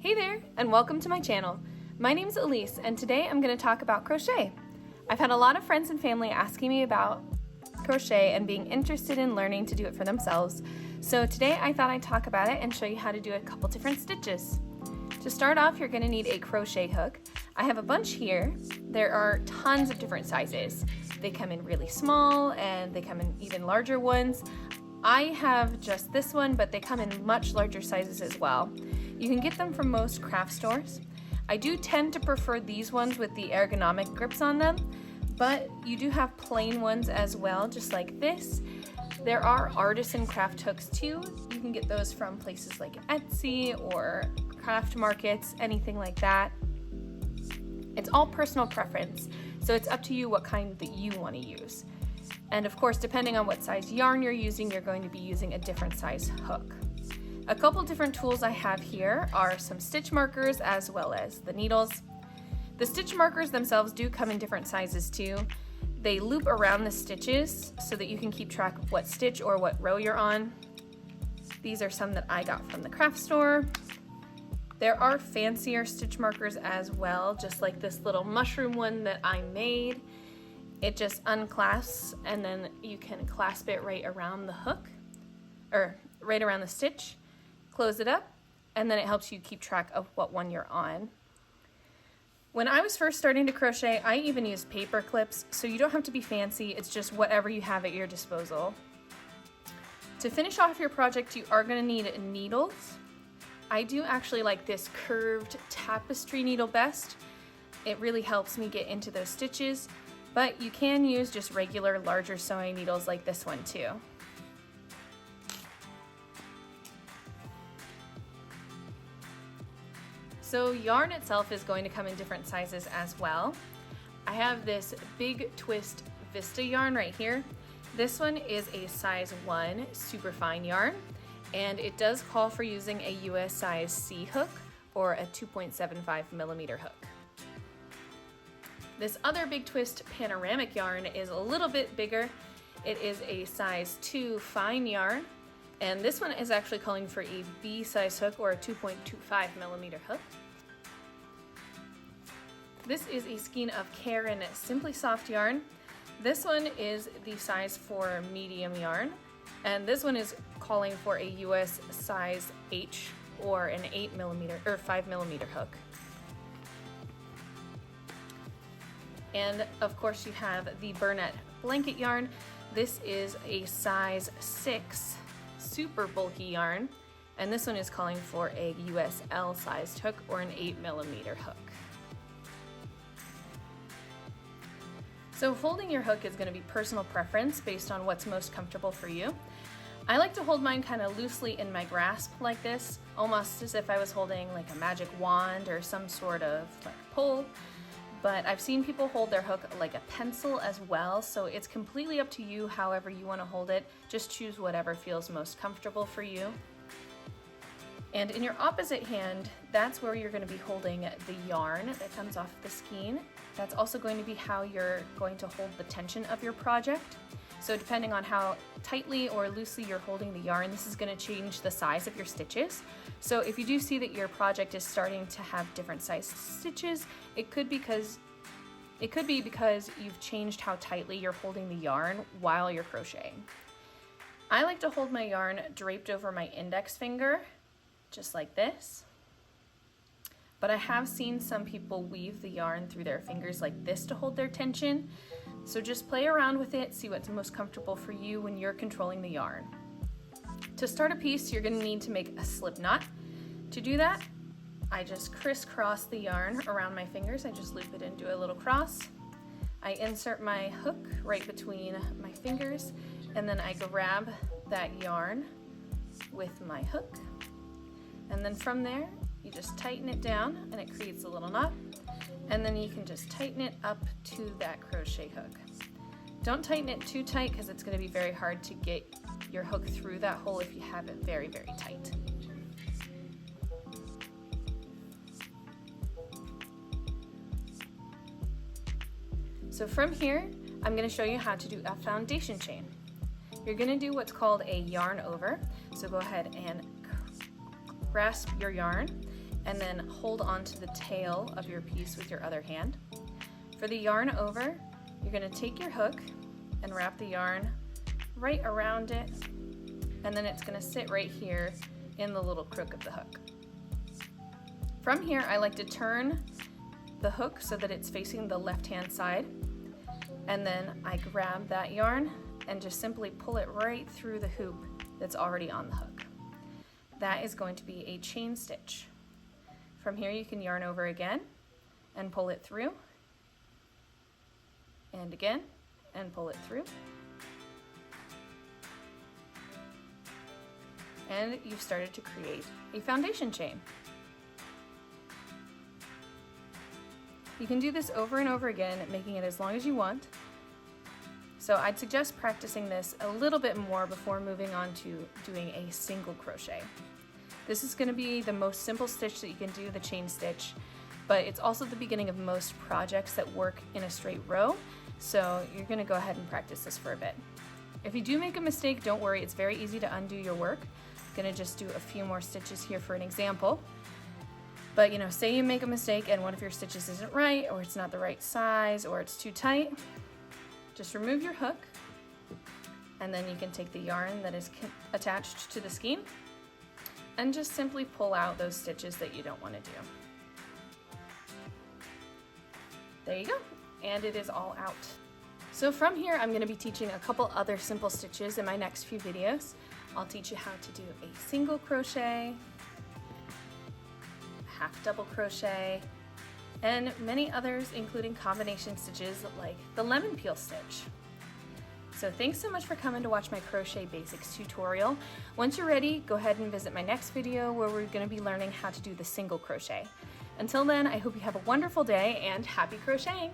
Hey there, and welcome to my channel. My name is Elise, and today I'm going to talk about crochet. I've had a lot of friends and family asking me about crochet and being interested in learning to do it for themselves. So today I thought I'd talk about it and show you how to do a couple different stitches. To start off, you're going to need a crochet hook. I have a bunch here. There are tons of different sizes. They come in really small and they come in even larger ones. I have just this one, but they come in much larger sizes as well. You can get them from most craft stores. I do tend to prefer these ones with the ergonomic grips on them, but you do have plain ones as well, just like this. There are artisan craft hooks too. You can get those from places like Etsy or craft markets, anything like that. It's all personal preference, so it's up to you what kind that you want to use. And of course, depending on what size yarn you're using, you're going to be using a different size hook. A couple different tools I have here are some stitch markers as well as the needles. The stitch markers themselves do come in different sizes too. They loop around the stitches so that you can keep track of what stitch or what row you're on. These are some that I got from the craft store. There are fancier stitch markers as well, just like this little mushroom one that I made. It just unclasps and then you can clasp it right around the hook, or right around the stitch. Close it up, and then it helps you keep track of what one you're on. When I was first starting to crochet, I even used paper clips, so you don't have to be fancy, it's just whatever you have at your disposal. To finish off your project, you are going to need needles. I do actually like this curved tapestry needle best. It really helps me get into those stitches, but you can use just regular larger sewing needles like this one too. So yarn itself is going to come in different sizes as well. I have this big twist Vista yarn right here. This one is a size 1 super fine yarn, and it does call for using a US size C hook or a 2.75 millimeter hook. This other big twist panoramic yarn is a little bit bigger. It is a size 2 fine yarn, and this one is actually calling for a B size hook or a 2.25 millimeter hook. This is a skein of Caron Simply Soft yarn. This one is the size 4 medium yarn, and this one is calling for a US size H or an 8 millimeter or 5 millimeter hook. And of course you have the Burnett blanket yarn. This is a size 6 super bulky yarn, and this one is calling for a US L sized hook or an 8 millimeter hook. So holding your hook is going to be personal preference based on what's most comfortable for you. I like to hold mine kind of loosely in my grasp like this, almost as if I was holding like a magic wand or some sort of like pole. But I've seen people hold their hook like a pencil as well, so it's completely up to you however you want to hold it. Just choose whatever feels most comfortable for you. And in your opposite hand, that's where you're going to be holding the yarn that comes off the skein. That's also going to be how you're going to hold the tension of your project. So depending on how tightly or loosely you're holding the yarn, this is going to change the size of your stitches. So if you do see that your project is starting to have different size stitches, it could be because you've changed how tightly you're holding the yarn while you're crocheting. I like to hold my yarn draped over my index finger, just like this. But I have seen some people weave the yarn through their fingers like this to hold their tension. So just play around with it, see what's most comfortable for you when you're controlling the yarn. To start a piece, you're going to need to make a slip knot. To do that, I just crisscross the yarn around my fingers. I just loop it into a little cross. I insert my hook right between my fingers, and then I grab that yarn with my hook. And then from there, you just tighten it down and it creates a little knot. And then you can just tighten it up to that crochet hook. Don't tighten it too tight because it's going to be very hard to get your hook through that hole if you have it very, very tight. So from here, I'm going to show you how to do a foundation chain. You're going to do what's called a yarn over. So go ahead and grasp your yarn and then hold onto the tail of your piece with your other hand. For the yarn over, you're going to take your hook and wrap the yarn right around it, and then it's going to sit right here in the little crook of the hook. From here, I like to turn the hook so that it's facing the left-hand side, and then I grab that yarn and just simply pull it right through the hoop that's already on the hook. That is going to be a chain stitch. From here, you can yarn over again and pull it through, and again, and pull it through. And you've started to create a foundation chain. You can do this over and over again, making it as long as you want. So I'd suggest practicing this a little bit more before moving on to doing a single crochet. This is going to be the most simple stitch that you can do, the chain stitch, but it's also the beginning of most projects that work in a straight row, so you're going to go ahead and practice this for a bit. If you do make a mistake, don't worry, it's very easy to undo your work. I'm going to just do a few more stitches here for an example. But say you make a mistake and one of your stitches isn't right, or it's not the right size, or it's too tight, just remove your hook, and then you can take the yarn that is attached to the skein and just simply pull out those stitches that you don't want to do. There you go, and it is all out. So from here, I'm going to be teaching a couple other simple stitches in my next few videos. I'll teach you how to do a single crochet, half double crochet, and many others, including combination stitches like the lemon peel stitch. So thanks so much for coming to watch my crochet basics tutorial. Once you're ready, go ahead and visit my next video where we're going to be learning how to do the single crochet. Until then, I hope you have a wonderful day and happy crocheting!